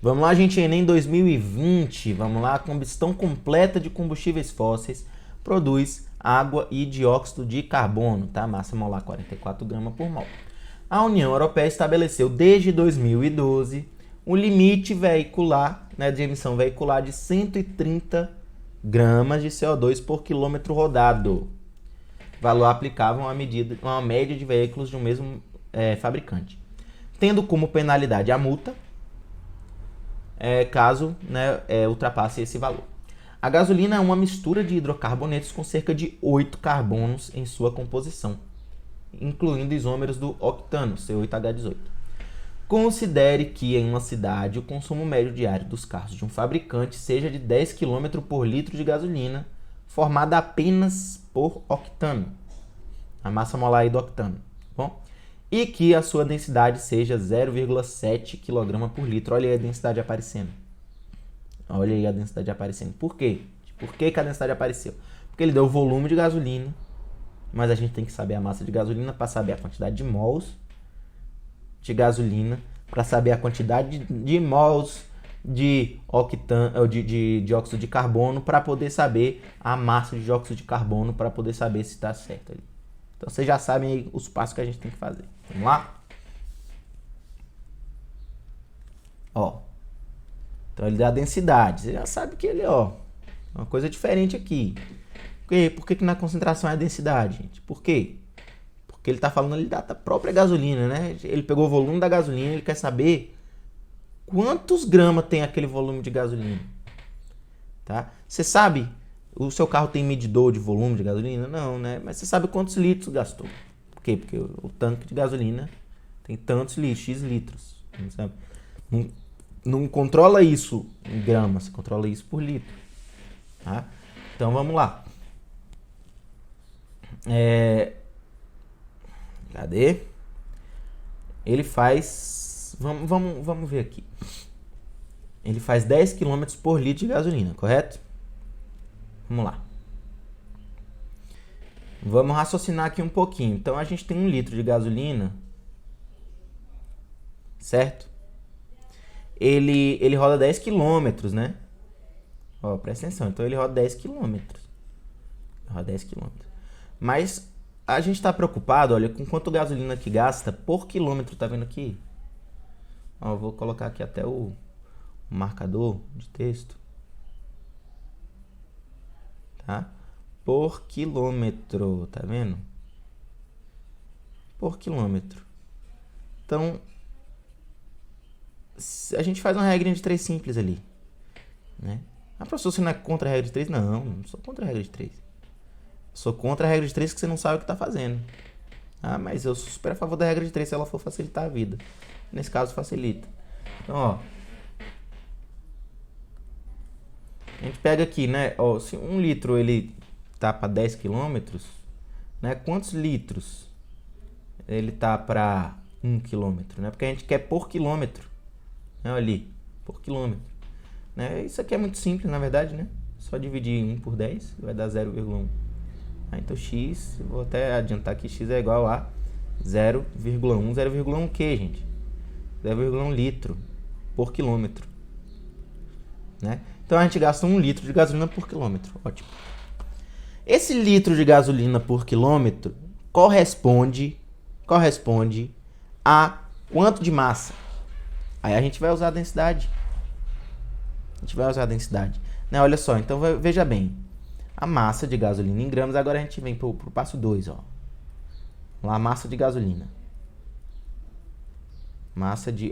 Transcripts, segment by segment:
Vamos lá, gente, Enem 2020. Vamos lá, a combustão completa de combustíveis fósseis produz água e dióxido de carbono, tá? Massa molar 44 gramas por mol. A União Europeia estabeleceu desde 2012 um limite veicular, né, de emissão veicular de 130 gramas de CO2 por quilômetro rodado. Valor aplicável a uma média de veículos de um mesmo fabricante. Tendo como penalidade a multa, caso, né, ultrapasse esse valor. A gasolina é uma mistura de hidrocarbonetos com cerca de 8 carbonos em sua composição, incluindo isômeros do octano, C8H18. Considere que em uma cidade o consumo médio diário dos carros de um fabricante seja de 10 km por litro de gasolina, formada apenas por octano, a massa molar aí do octano, bom? E que a sua densidade seja 0,7 kg por litro. Olha aí a densidade aparecendo. Olha aí a densidade aparecendo. Por quê? Por que a densidade apareceu? Porque ele deu o volume de gasolina, mas a gente tem que saber a massa de gasolina para saber a quantidade de mols de gasolina, para saber a quantidade de mols de octano, de dióxido de carbono, para poder saber a massa de dióxido de carbono, para poder saber se está certo ali. Então vocês já sabem aí os passos que a gente tem que fazer. Vamos lá? Ó. Então ele dá a densidade. Você já sabe que ele, ó, é uma coisa diferente aqui. Por que na concentração é a densidade, gente? Por quê? Porque ele está falando ali da própria gasolina, né? Ele pegou o volume da gasolina, ele quer saber quantos gramas tem aquele volume de gasolina. Tá? Você sabe, o seu carro tem medidor de volume de gasolina? Não, né? Mas você sabe quantos litros gastou. Por quê? Porque o tanque de gasolina tem tantos litros, X litros. Sabe? Não controla isso em gramas, você controla isso por litro. Tá? Então vamos lá. Cadê? Ele faz... Vamos ver aqui. Ele faz 10 km por litro de gasolina, correto? Vamos lá. Vamos raciocinar aqui um pouquinho. Então a gente tem 1 litro de gasolina, certo? Ele roda 10 km, né? Ó, presta atenção. Então ele roda 10 km. Roda 10 km. Mas a gente está preocupado, olha, com quanto gasolina que gasta por quilômetro, tá vendo aqui? Ó, eu vou colocar aqui até o marcador de texto. Tá? Por quilômetro, tá vendo? Por quilômetro. Então, a gente faz uma regra de 3 simples ali, né? Ah, professor, você não é contra a regra de 3? Não sou contra a regra de 3. Sou contra a regra de 3 que você não sabe o que está fazendo. Ah, mas eu sou super a favor da regra de 3 se ela for facilitar a vida. Nesse caso, facilita. Então, ó. A gente pega aqui, né? Ó, se 1 litro ele tá para 10 km, né? Quantos litros ele tá para 1 km, né? Porque a gente quer por quilômetro. Né? Ali, por quilômetro. Né? Isso aqui é muito simples, na verdade, né? Só dividir 1 por 10 vai dar 0,1. Então x, vou até adiantar que x é igual a 0,1. 0,1 o que, gente? 0,1 litro por quilômetro. Né? Então a gente gasta 1 litro de gasolina por quilômetro. Ótimo. Esse litro de gasolina por quilômetro corresponde a quanto de massa? Aí a gente vai usar a densidade. Né? Olha só, então veja bem. A massa de gasolina em gramas. Agora a gente vem pro passo 2, ó. Vamos lá, massa de gasolina.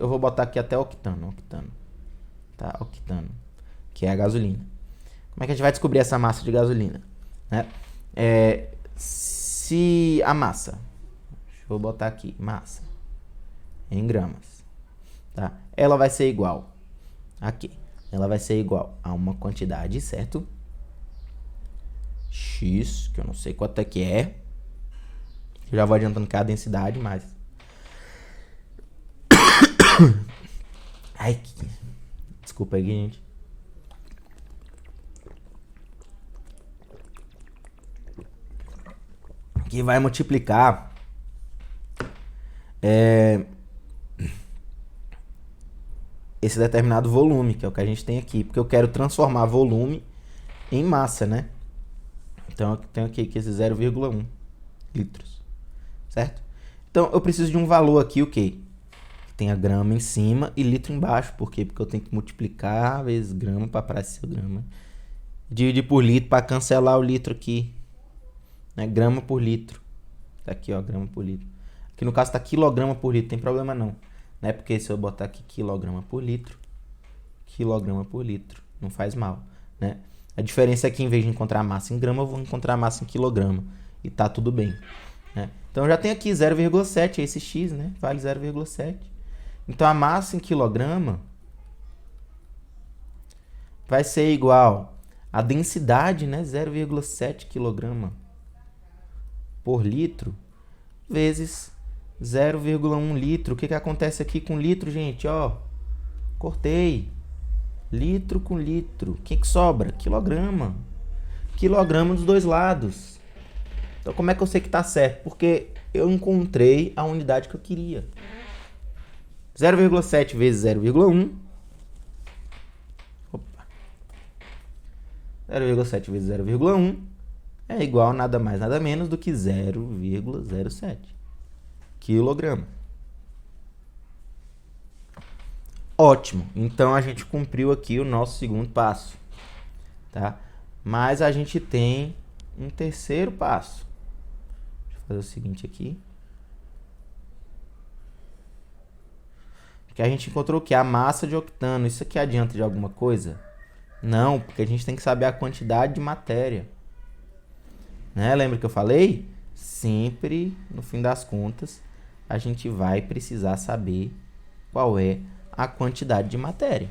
Eu vou botar aqui até octano. Tá? Octano. Que é a gasolina. Como é que a gente vai descobrir essa massa de gasolina? Né? Se a massa... Deixa eu botar aqui. Massa. Em gramas. Tá? Ela vai ser igual. Aqui. Ela vai ser igual a uma quantidade, certo? X, que eu não sei quanto é que é. Eu já vou adiantando que é a densidade, mas... Ai, desculpa aí, gente. Que vai multiplicar esse determinado volume, que é o que a gente tem aqui, porque eu quero transformar volume em massa, né? Então eu tenho aqui esse 0,1 litros, certo? Então eu preciso de um valor aqui, o quê? Que tenha grama em cima e litro embaixo. Por quê? Porque eu tenho que multiplicar vezes grama para aparecer grama. Dividir por litro para cancelar o litro aqui, né? Grama por litro. Tá aqui, ó, grama por litro. Aqui no caso tá quilograma por litro, tem problema não, né? Porque se eu botar aqui quilograma por litro, não faz mal, né? A diferença é que em vez de encontrar massa em grama, eu vou encontrar massa em quilograma. E tá tudo bem, né? Então eu já tenho aqui 0,7, esse x, né? Vale 0,7. Então a massa em quilograma vai ser igual a densidade, né? 0,7 quilograma por litro vezes 0,1 litro. O que acontece aqui com litro, gente? Ó, cortei. Litro com litro. O que sobra? Quilograma. Quilograma dos dois lados. Então, como é que eu sei que tá certo? Porque eu encontrei a unidade que eu queria. 0,7 vezes 0,1. Opa. 0,7 vezes 0,1 é igual a nada mais, nada menos do que 0,07 quilograma. Ótimo. Então, a gente cumpriu aqui o nosso segundo passo, tá? Mas a gente tem um terceiro passo. Deixa eu fazer o seguinte aqui. Que a gente encontrou o que? A massa de octano. Isso aqui adianta de alguma coisa? Não, porque a gente tem que saber a quantidade de matéria. Né? Lembra que eu falei? Sempre, no fim das contas, a gente vai precisar saber qual é a quantidade de matéria.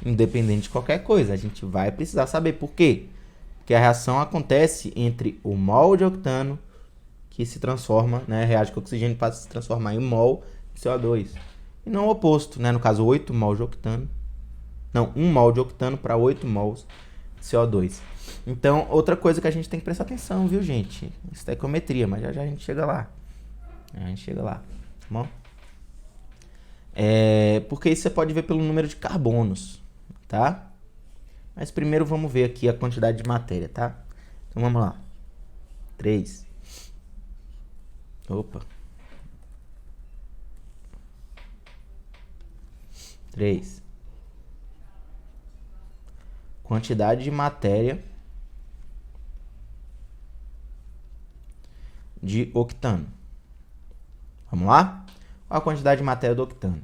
Independente de qualquer coisa, a gente vai precisar saber. Por quê? Porque a reação acontece entre o mol de octano, que se transforma, né, reage com oxigênio para se transformar em mol de CO2. E não o oposto, né? No caso, 8 mol de octano. Não, 1 mol de octano para 8 mols de CO2. Então, outra coisa que a gente tem que prestar atenção, viu, gente? Estequiometria, mas já já a gente chega lá. Tá bom? Porque isso você pode ver pelo número de carbonos, tá? Mas primeiro vamos ver aqui a quantidade de matéria, tá? Então vamos lá. 3. Opa. 3. Quantidade de matéria de octano. Vamos lá? Qual a quantidade de matéria do octano?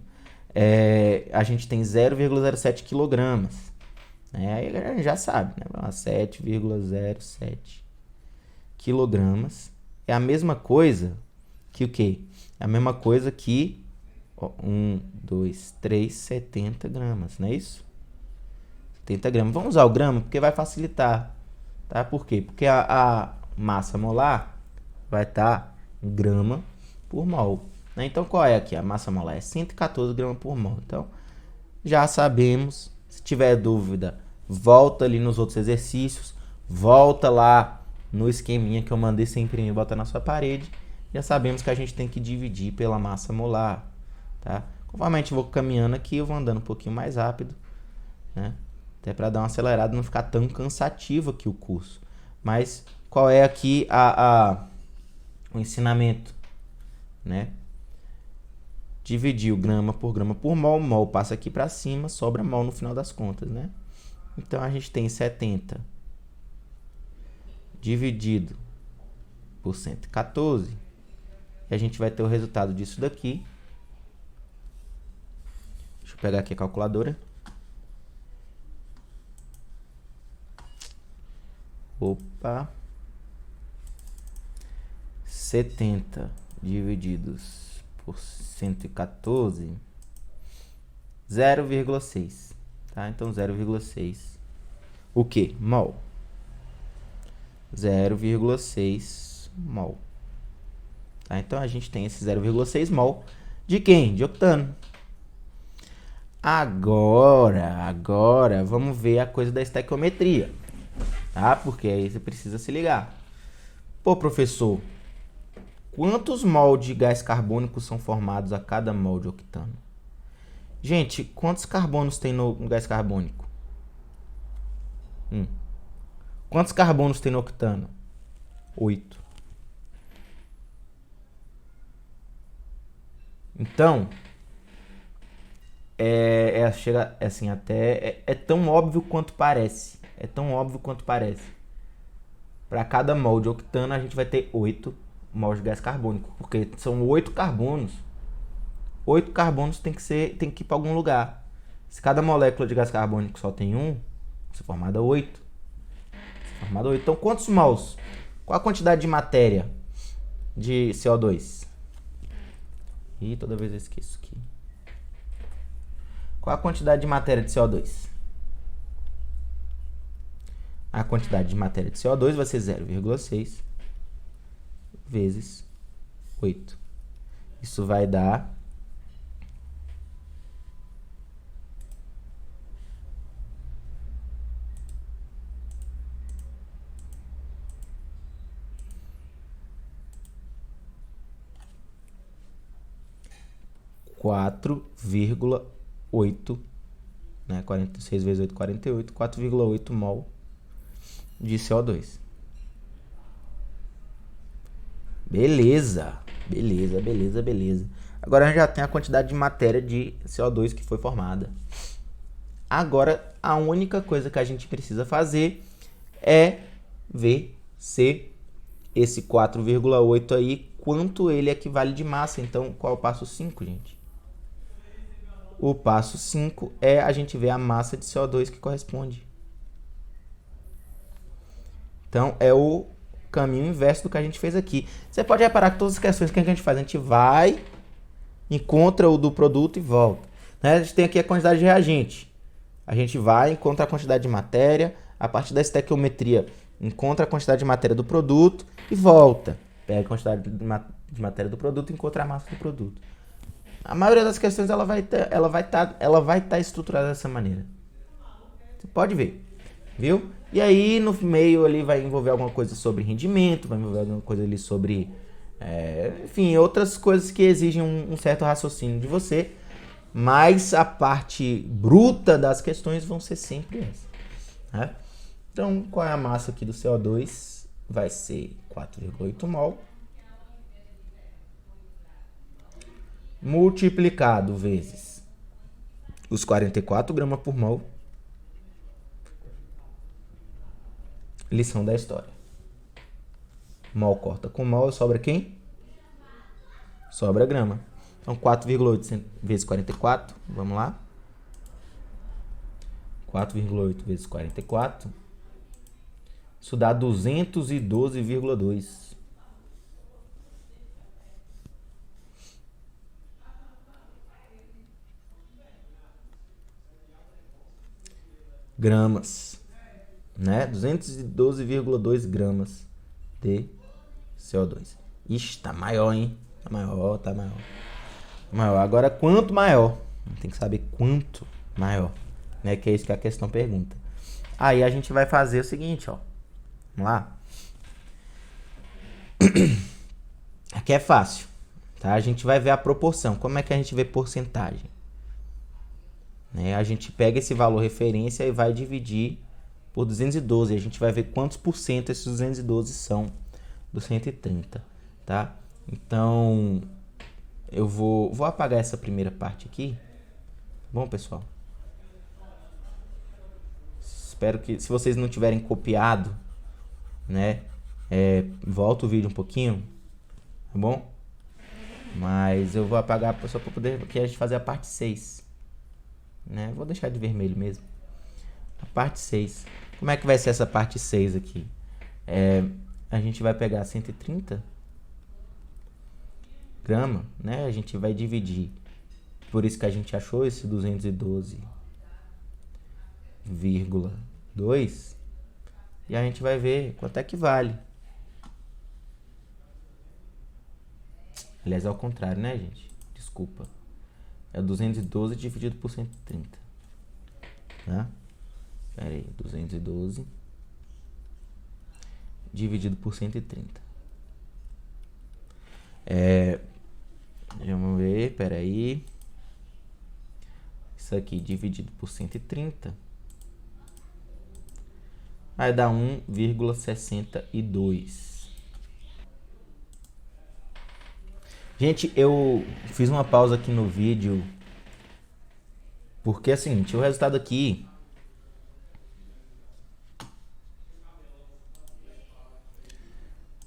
A gente tem 0,07 quilogramas. Aí a gente já sabe, né? 7,07 quilogramas. É a mesma coisa que o quê? É a mesma coisa que 70 gramas, não é isso? 70 gramas. Vamos usar o grama porque vai facilitar. Tá? Por quê? Porque a massa molar vai estar em grama por mol. Né? Então, qual é aqui? A massa molar é 114 gramas por mol. Então, já sabemos. Se tiver dúvida, volta ali nos outros exercícios. Volta lá no esqueminha que eu mandei sem imprimir e botar na sua parede. Já sabemos que a gente tem que dividir pela massa molar. Tá? Conforme a gente for caminhando aqui, eu vou andando um pouquinho mais rápido. Né? Até para dar uma acelerada e não ficar tão cansativo aqui o curso. Mas qual é aqui o ensinamento? Né? Dividir o grama por mol. Mol passa aqui para cima, sobra mol no final das contas. Né? Então a gente tem 70 dividido por 114. E a gente vai ter o resultado disso daqui. Deixa eu pegar aqui a calculadora. Opa. 70 divididos por 114, 0,6. Tá? Então 0,6. O que? Mol. 0,6 mol. Tá? Então a gente tem esse 0,6 mol de quem? De octano. Agora vamos ver a coisa da estequiometria. Tá? Porque aí você precisa se ligar. Pô, professor, quantos mol de gás carbônico são formados a cada mol de octano? Gente, quantos carbonos tem no gás carbônico? Quantos carbonos tem no octano? 8. Então, chega assim, até é tão óbvio quanto parece. É tão óbvio quanto parece. Para cada mol de octano, a gente vai ter 8 mols de gás carbônico. Porque são 8 carbonos. 8 carbonos tem que ir para algum lugar. Se cada molécula de gás carbônico só tem um, vai formada 8. Então, quantos mols? Qual a quantidade de matéria de CO2? Ih, toda vez eu esqueço aqui. Qual a quantidade de matéria de CO2? A quantidade de matéria de CO2 vai ser 0,6 vezes 8. Isso vai dar 4,8, né? 46 vezes 8, 48, 4,8 mol de CO2. Beleza. Agora a gente já tem a quantidade de matéria de CO2 que foi formada. Agora, a única coisa que a gente precisa fazer é ver se esse 4,8 aí, quanto ele equivale de massa. Então, qual é o passo 5, gente? O passo 5 é a gente ver a massa de CO2 que corresponde. Então, é o caminho inverso do que a gente fez aqui. Você pode reparar que todas as questões que a gente faz, a gente vai, encontra o do produto e volta. Né? A gente tem aqui a quantidade de reagente. A gente vai, encontra a quantidade de matéria, a partir da estequiometria, encontra a quantidade de matéria do produto e volta. Pega a quantidade de matéria do produto e encontra a massa do produto. A maioria das questões ela vai estar estruturada dessa maneira. Você pode ver, viu? E aí no meio ali vai envolver alguma coisa sobre rendimento, vai envolver alguma coisa ali sobre, enfim, outras coisas que exigem um certo raciocínio de você. Mas a parte bruta das questões vão ser sempre essa. Né? Então, qual é a massa aqui do CO2? Vai ser 4,8 mol. Multiplicado vezes os 44 gramas por mol. Lição da história. Mol corta com mol, sobra quem? Sobra grama. Então, 4,8 vezes 44, vamos lá. 4,8 vezes 44. Isso dá 212,2. Gramas, né? 212,2 gramas de CO2. Ixi, tá maior, hein? Tá maior. Agora, quanto maior? Tem que saber quanto maior, né? Que é isso que a questão pergunta. Aí a gente vai fazer o seguinte, ó. Vamos lá. Aqui é fácil, tá? A gente vai ver a proporção. Como é que a gente vê porcentagem? Né? A gente pega esse valor referência e vai dividir por 212. A gente vai ver quantos por cento esses 212 são do 130, tá? Então, eu vou apagar essa primeira parte aqui. Bom, pessoal? Espero que, se vocês não tiverem copiado, né? Volta o vídeo um pouquinho, tá bom? Mas eu vou apagar só para poder que a gente fazer a parte 6. Né? Vou deixar de vermelho mesmo. A parte 6. Como é que vai ser essa parte 6 aqui? A gente vai pegar 130 gramas, né? A gente vai dividir. Por isso que a gente achou esse 212,2. E a gente vai ver quanto é que vale. Aliás, é ao contrário, né, gente? Desculpa. É 212 dividido por 130. Tá? Pera aí, 212 dividido por 130. Vamos ver, pera aí. Isso aqui dividido por 130 vai dar 1,62. Gente, eu fiz uma pausa aqui no vídeo porque é o seguinte, o resultado aqui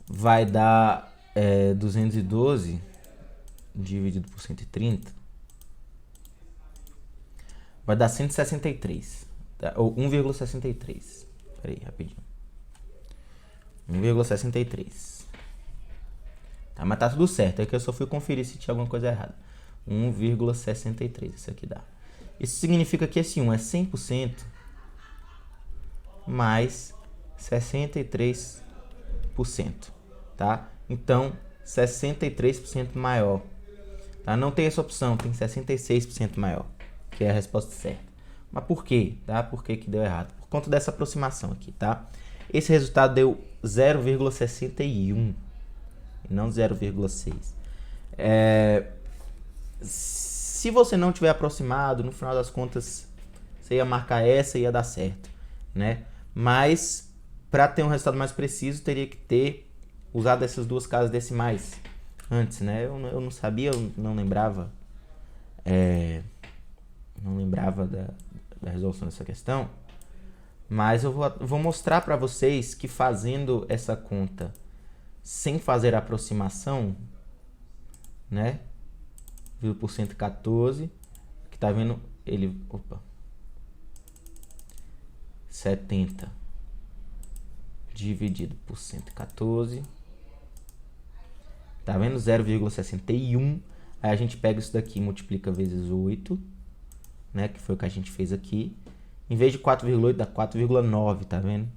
vai dar 212 dividido por 130 vai dar 163, tá? Ou 1,63. Peraí, rapidinho. 1,63. Tá, mas tá tudo certo. É que eu só fui conferir se tinha alguma coisa errada. 1,63. Isso aqui dá. Isso significa que esse 1 é 100% mais 63%. Tá? Então, 63% maior. Tá? Não tem essa opção. Tem 66% maior. Que é a resposta certa. Mas por quê? Tá? Por que que deu errado? Por conta dessa aproximação aqui, tá? Esse resultado deu 0,61 e não 0,6. Se você não tiver aproximado, no final das contas, você ia marcar essa e ia dar certo, né? Mas, para ter um resultado mais preciso, teria que ter usado essas duas casas decimais antes, né? Eu não sabia, eu não lembrava... não lembrava da resolução dessa questão, mas eu vou mostrar para vocês que fazendo essa conta sem fazer a aproximação, né, viu, por 114, que tá vendo ele, 70 dividido por 114, tá vendo, 0,61, aí a gente pega isso daqui e multiplica vezes 8, né, que foi o que a gente fez aqui. Em vez de 4,8 dá 4,9, tá vendo?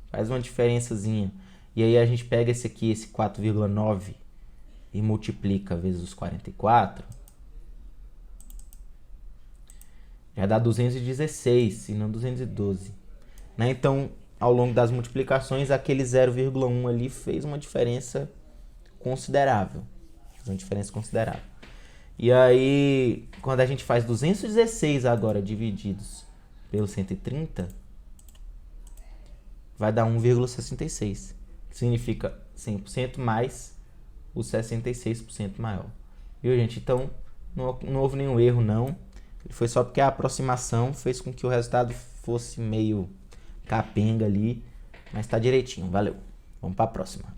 Faz uma diferençazinha. E aí a gente pega esse aqui, esse 4,9 e multiplica vezes os 44. Já dá 216 e não 212, né? Então, ao longo das multiplicações, aquele 0,1 ali fez uma diferença considerável. E aí, quando a gente faz 216 agora divididos pelo 130, vai dar 1,66. Que significa 100% mais o 66% maior. Viu, gente? Então, não houve nenhum erro, não. Foi só porque a aproximação fez com que o resultado fosse meio capenga ali. Mas tá direitinho. Valeu. Vamos para a próxima.